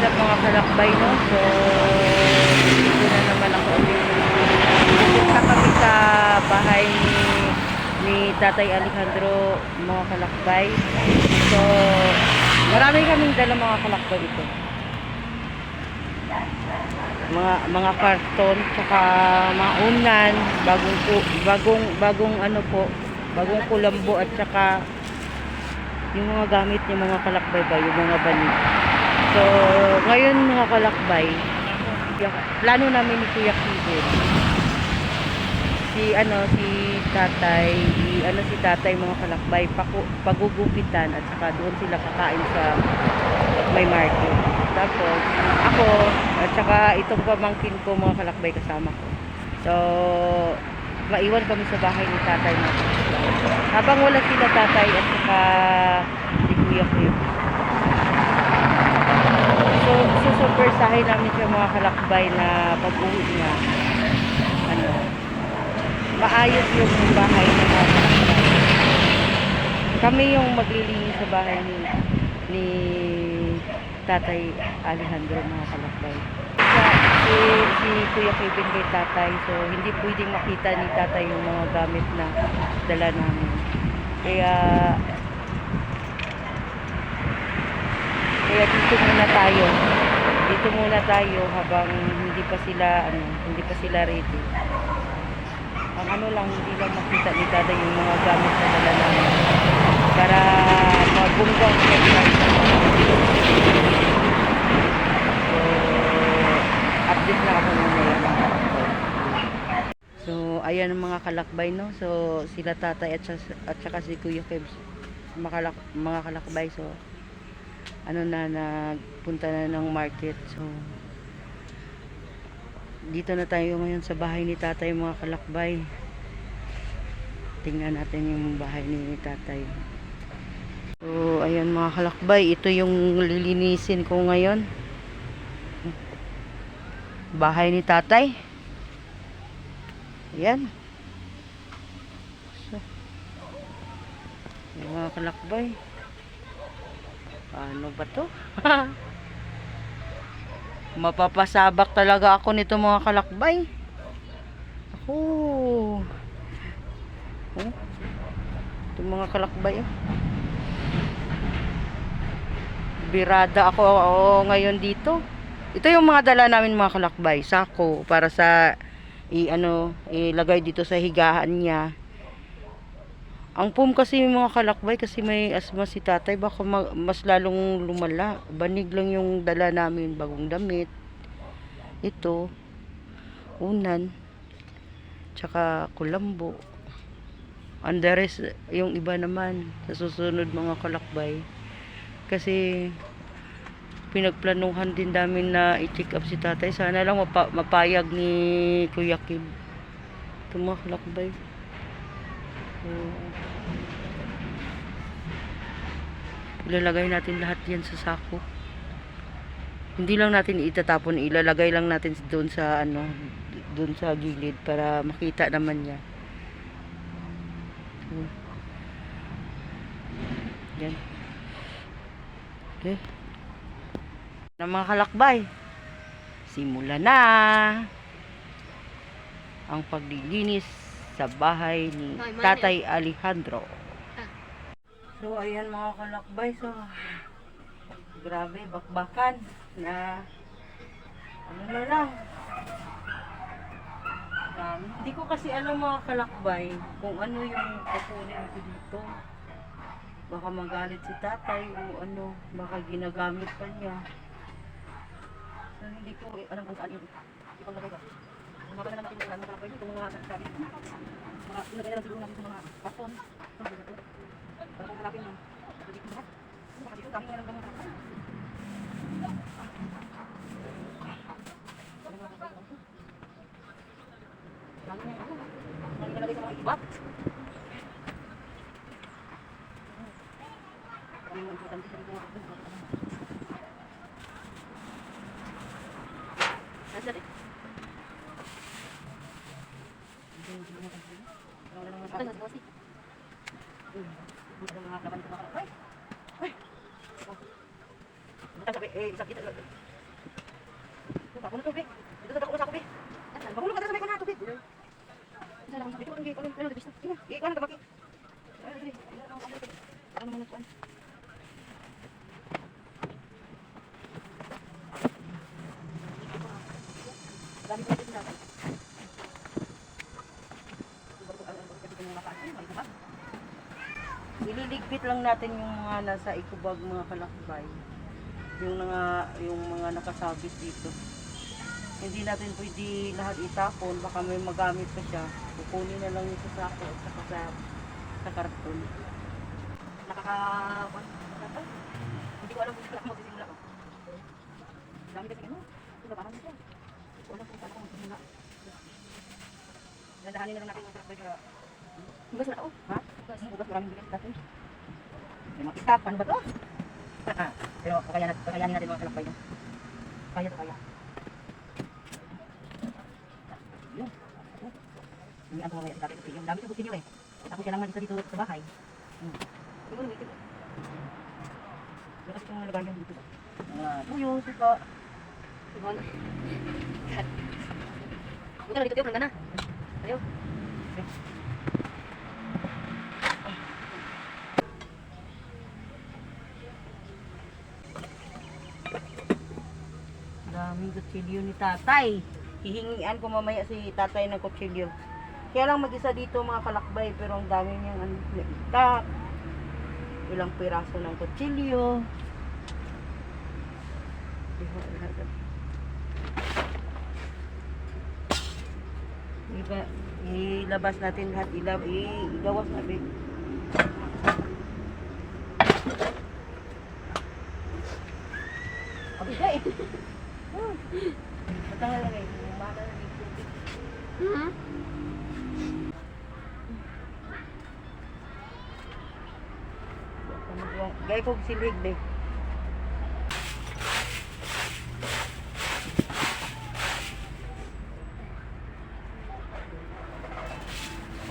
up mga kalakbay, no? So, dito na naman ako ulit. Pupunta kami sa bahay ni Tatay Alejandro, mga kalakbay. So, marami kaming dala mga kalakbay ito. Mga karton, tsaka mga unan, bagong ano po, bagong kulambo, at tsaka yung mga gamit niya mga kalakbay ba, yung mga banig. So, ngayon mga kalakbay, plano namin ni Kuya Kevin, si tatay mga kalakbay, pagugupitan, at saka doon sila kakain sa may market. Tapos, ako, at saka itong pamangkin ko mga kalakbay kasama ko. So, maiwan kami sa bahay ni tatay mga kalakbay. Habang wala sila tatay at saka si Kuya Kevin. So, susurpresahin namin siya mga kalakbay na pag-uwi niya. Maayos yung bahay ng mga kalakbay. Kami yung maglilinis sa bahay ni Tatay Alejandro mga kalakbay. Si Kuya Kevin kay tatay, so hindi pwedeng makita ni tatay yung mga gamit na dala namin. Kaya dito muna tayo habang hindi pa sila ready. Ang hindi lang makita ni tatay yung mga gamit na dala namin para mabunggang so update na ako mamaya mga kalakbay. So ayan ang mga kalakbay, no? So sila tatay at saka si Kuya Kebs, mga kalakbay. So nagpunta na ng market. So dito na tayo ngayon sa bahay ni tatay mga kalakbay. Tingnan natin yung bahay ni tatay. So ayan mga kalakbay, ito yung lilinisin ko ngayon. Bahay ni tatay. Ayan. So, mga kalakbay, ano ba to? Mapapasabak talaga ako nito mga kalakbay. Ako. Ito mga kalakbay. Birada ako ngayon dito. Ito yung mga dala namin mga kalakbay. Sako para sa ilagay dito sa higaan niya. Ang pum kasi mga kalakbay, kasi may asma si tatay, baka mas lalong lumala. Banig lang yung dala namin, bagong damit. Ito, unan, tsaka kulambo. And the rest, yung iba naman, sa susunod mga kalakbay. Kasi, pinagplanuhan din namin na i-check up si tatay. Sana lang mapayag ni Kuya Kim. Ito mga kalakbay. Ilalagay natin lahat yan sa sako. Hindi lang natin itatapon, ilalagay lang natin doon sa doon sa gilid para makita naman niya. Yan. Okay. Na mga kalakbay, simula na ang paglilinis sa bahay ni Tatay Alejandro. So ayan mga kalakbay, so grabe, bakbakan na na lang. Hindi ko kasi alam mga kalakbay kung ano yung kukunin ko dito. Baka magalit si tatay o baka ginagamit pa niya. So hindi ko alam kung saan yung ipalagay ba. Mga na natin yung mga kalakbay dito, mga nagsabi. Mga ilagay na lang siguro natin sa mga karton. Para kung kalapin mo, dito lahat. Baka dito, dami na lang gamot. Dami nalagay sa mga ibat. Dami mga importante sa dito. Nasaan eh? Ano na si mga laban ko mga. Ay! Buta sabi, sakit. Ako na to, be. Dito sa dako sa ako, be. Mahulog ka sa may ko na, tubig. Isa lang, sabi ko, hindi ko alam, pero labis na. Ina, ikaw na tabaki. Ano naman na kuan. Dami ko dito natin. Ililigpit lang natin yung mga nasa ikubag, mga kalakbay. Yung mga nakasabit dito. Hindi natin pwede lahat itapon, baka may magamit pa siya. Kukunin na lang yung sa sako at saka sa karton. Hindi ko alam kung saan ako magsisimula ko. Dami kasi ano, labahan mo siya. Hindi ko alam kung saan ako magsisimula. Nandahanin na lang natin yung kalakbay ka. Hugas na ako. Ha? Hugas, maraming bigas natin. May mga istap, ano ba to? Pero kakayanin natin mga kalakbay niya. Kaya to kaya. Yun. Hindi ang pumamaya sa dati kasi yung dami sa kutsilyo eh. Tapos siya lang mag-isa dito sa bahay. Siguro may ito. Yung kasi yung lagayan dito. Tuyo, suka. Simon. Buta na dito tiyo, nangga na. Ayaw. Daming kutsilyo ni tatay. Hihingian ko mamaya si tatay ng kutsilyo. Kaya lang mag-isa dito mga kalakbay, pero ang dami niyang naitak. Ilang piraso ng kutsilyo. Ilabas natin lahat. Igawas natin. Abigay! Matanggal lang eh. Umana na dito. Gaya kong silig eh.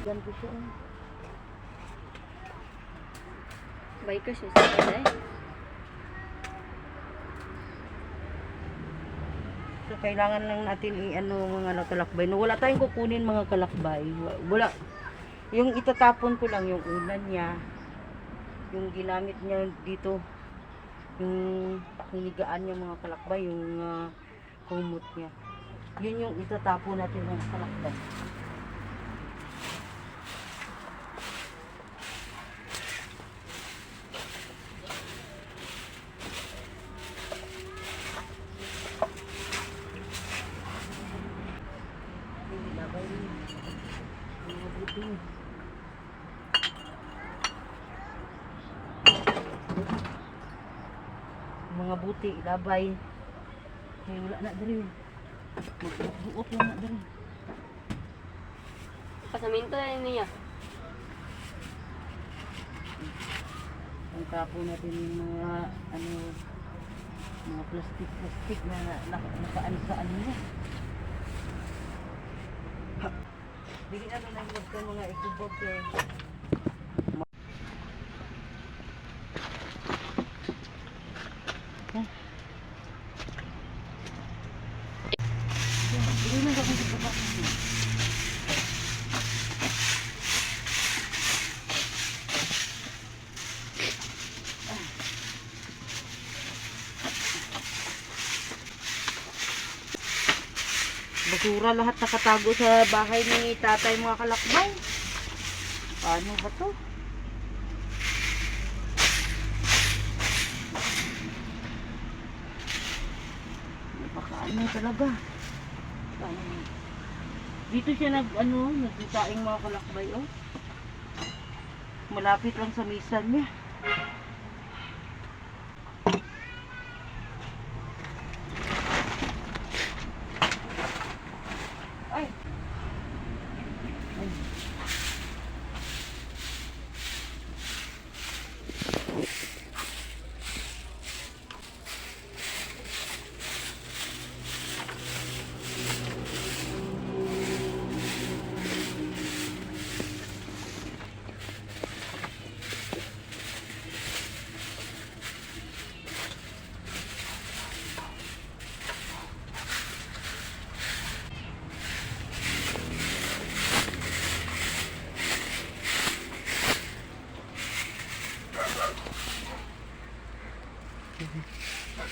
Diyan ko siya. Bikers siya sa kada eh. So, kailangan lang natin i-ano mga kalakbay. No, wala tayong kukunin mga kalakbay. Wala. Yung itatapon ko lang yung ulan niya. Yung ginamit niya dito. Yung hinigaan niya mga kalakbay. Yung kumot niya. Yun yung itatapon natin mga kalakbay. Mga buti, ilabay. Kaya wala na dali. Magbuot lang na dali. Pasaminto na niya. Ang tapo natin yung mga plastic na nakaan sa ano niya. Bili namin ng mga ikubog eh. Basura lahat nakatago sa bahay ni tatay mga kalakbay. Paano ba to? Napakaano talaga. Paano? Dito siya nagtitaing mga kalakbay oh. Malapit lang sa misan niya. Ay. Mga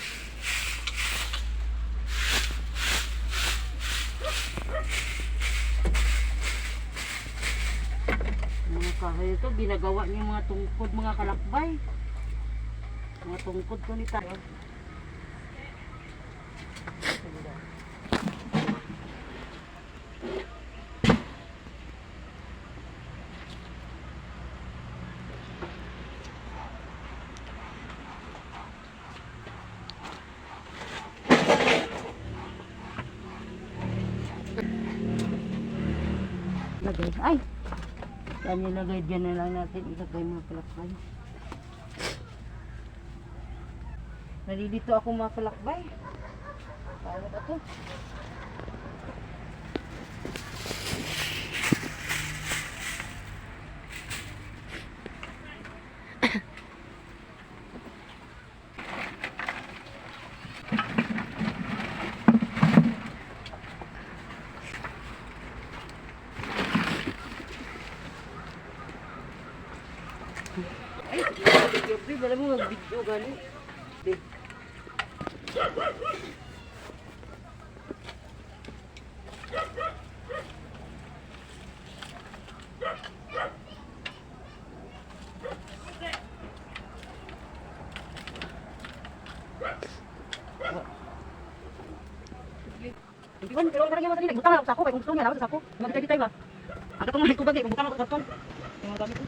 kahoy ito, ginagawa niya mga tungkod, mga kalakbay. Mga tungkod to ni tayo. Lagay. Ay! Saan nilagay? Diyan na lang natin ilagay mga kalakbay. Nalilito ako mga kalakbay. Paano ba ito? Ay, video, alam mo mag-video gani. Di. Iwan, pero ang karagyan mo sa nila. Butang na ako sa ako. Kaya kung gusto niya, lawas sa ako. Magkita-kita ba? Ang katong mga ikubag, kung butang ako sa karton. Yung mga gamit ko.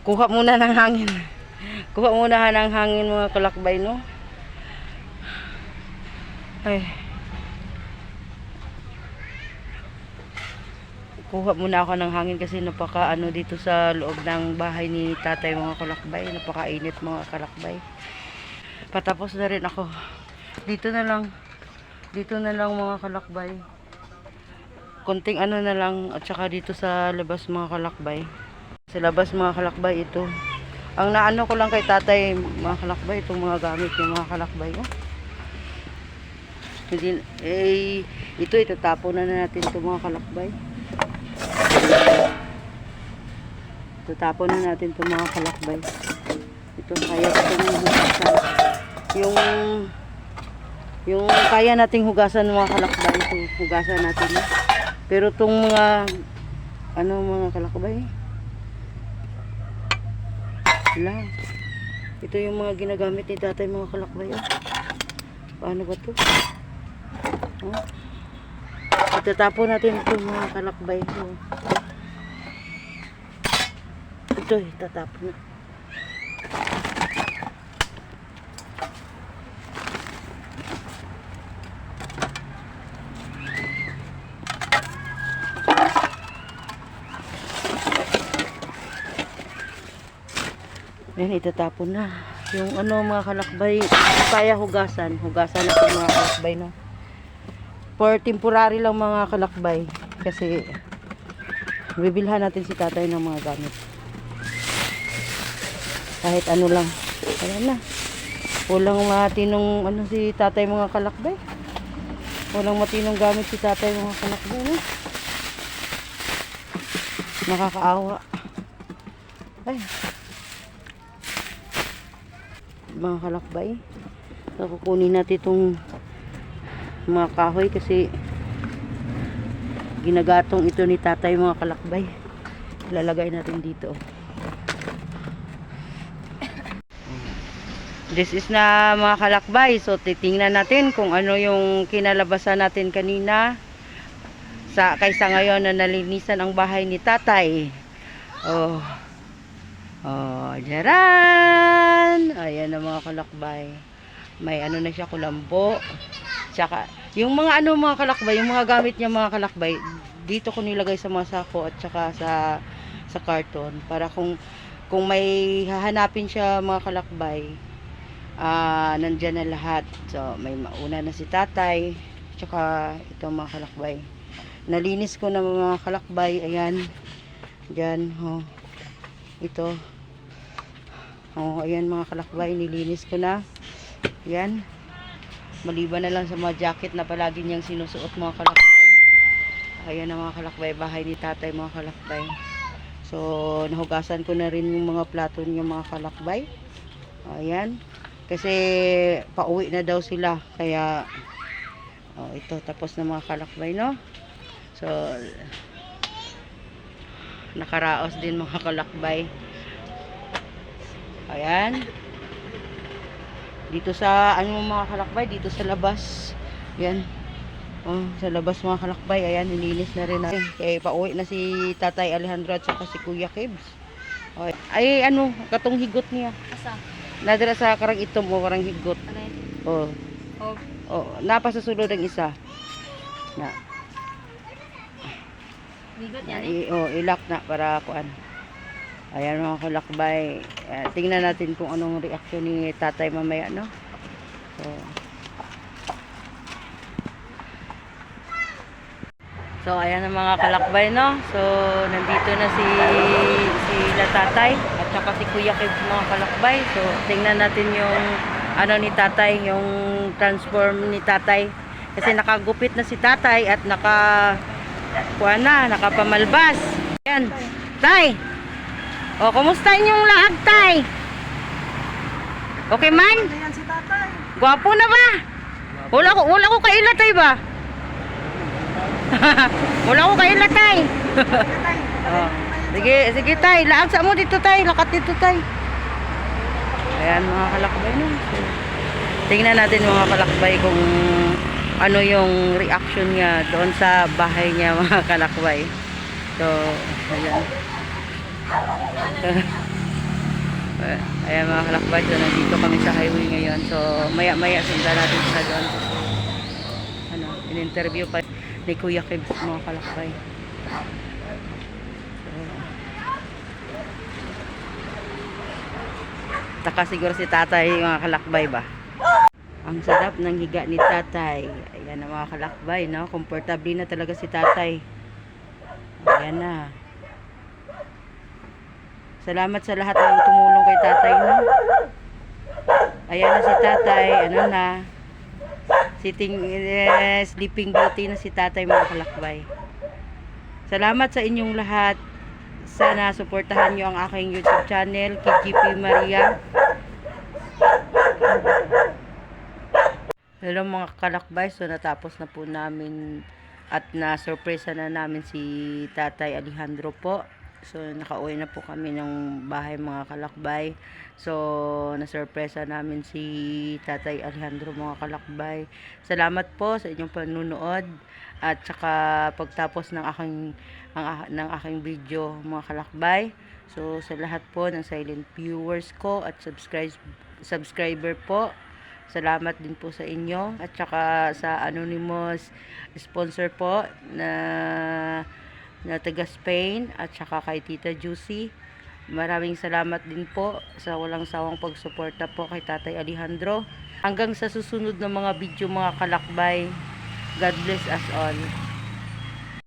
Kuha muna ng hangin. Kuha muna ng hangin mga kalakbay, no? Ay. Kuha muna ako ng hangin kasi napaka ano dito sa loob ng bahay ni tatay mga kalakbay. Napakainit mga kalakbay. Patapos na rin ako. Dito na lang. Dito na lang mga kalakbay. Konting ano na lang at saka dito sa labas mga kalakbay. Sa labas mga kalakbay ito. Ang naano ko lang kay tatay mga kalakbay, itong mga gamit ng mga kalakbay. Oh. Hindi, ito itatapon na natin itong mga kalakbay. Itatapon na natin itong mga kalakbay. Ito kaya itong hugasan. Yung kaya nating hugasan mga kalakbay, ito hugasan natin. Pero itong mga ano mga kalakbay, wala. Ito yung mga ginagamit ni tatay mga kalakbay. Oh. Paano ba ito? Oh. Itatapon natin ito mga kalakbay. Oh. Ito itatapon na. Yan, itatapon na. Yung ano mga kalakbay, kaya hugasan. Hugasan natin mga kalakbay, no? For temporary lang mga kalakbay. Kasi, bibilhan natin si tatay ng mga gamit. Kahit ano lang. Wala na. Walang matinong ano si tatay mga kalakbay. Walang matinong gamit si tatay mga kalakbay, no? Nakakaawa. Ay. Mga kalakbay, so kukunin natin itong mga kahoy kasi ginagatong ito ni tatay mga kalakbay. Ilalagay natin dito. This is na mga kalakbay, so titingnan natin kung ano yung kinalabasan natin kanina kaysa ngayon na nalinisan ang bahay ni tatay. Jaran! Ayan na mga kalakbay. May ano na siya, kulambo. Tsaka, yung mga ano mga kalakbay, yung mga gamit niya mga kalakbay, dito ko nilagay sa mga sako at saka sa karton. Para kung may hahanapin siya mga kalakbay, nandyan na lahat. So, may mauna na si tatay. Tsaka ito mga kalakbay. Nalinis ko na mga kalakbay. Ayan. Diyan. Oh. Ito. Oh, ayan mga kalakbay. Nilinis ko na. Ayan. Maliban na lang sa mga jacket na palagi niyang sinusuot mga kalakbay. Ayan na mga kalakbay. Bahay ni tatay mga kalakbay. So, nahugasan ko na rin yung mga plato niya mga kalakbay. Ayan. Kasi pauwi na daw sila. Kaya oh, ito tapos na mga kalakbay, no? So, nakaraos din mga kalakbay. Ayan. Dito sa ano mga kalakbay, dito sa labas. Ayan. Oh, sa labas mga kalakbay, ayan, nilinis na rin natin. Kaya pauwi na si Tatay Alejandro at saka si Kuya Kibs. Okay. Ay, ano, katong higot niya. Asa? Nadira sa karang itom o karang higot. Ano yun? Oh. Oh. Oh, napa sa sulod ang isa. Na. Bigot yan eh. Oh, ilak na para kuan. Ayan mga kalakbay. Tingnan natin kung anong reaksyon ni tatay mamaya, no? So ayan ang mga kalakbay, no? So, nandito na si tatay at saka si Kuya Kibs mga kalakbay. So, tingnan natin yung ano ni tatay, yung transform ni tatay. Kasi nakagupit na si tatay at nakapamalbas. Ayan. Tay! O, kumusta inyong lahat, tay? Okay man? Ayan si tatay. Gwapo na ba? Wala ko kailat, tay ba? Wala ko kailat, tay. Tatay. Oh. Sige, tay. Laag sa mo dito, tay. Lakat dito, tay. Ayan, mga kalakbay, no? So, tingnan natin mga kalakbay kung ano yung reaction niya doon sa bahay niya, mga kalakbay. So, ayan. Ayan mga kalakbay, so nandito kami sa highway ngayon. So maya sundan natin sa doon. Ano, in-interview pa ni Kuya Kibs mga kalakbay. Taka siguro si tatay mga kalakbay ba? Ang sarap ng higa ni tatay. Ayan na mga kalakbay, no? Comfortable na talaga si tatay. Ayan na. Salamat sa lahat ng tumulong kay tatay, no? Ayan na si tatay, ano na, sleeping beauty na si tatay mga kalakbay. Salamat sa inyong lahat. Sana suportahan nyo ang aking YouTube channel, KGP Maria. Hello mga kalakbay, so natapos na po namin at na-surpresa na namin si Tatay Alejandro po. So, nakauwi na po kami ng bahay mga kalakbay. So, na-surpresa namin si Tatay Alejandro mga kalakbay. Salamat po sa inyong panunood at saka pagtapos ng aking video mga kalakbay. So, sa lahat po ng silent viewers ko at subscriber po, salamat din po sa inyo at saka sa anonymous sponsor po na taga Spain at saka kay Tita Juicy. Maraming salamat din po sa walang sawang pagsuporta po kay Tatay Alejandro. Hanggang sa susunod na mga video mga kalakbay. God bless us all.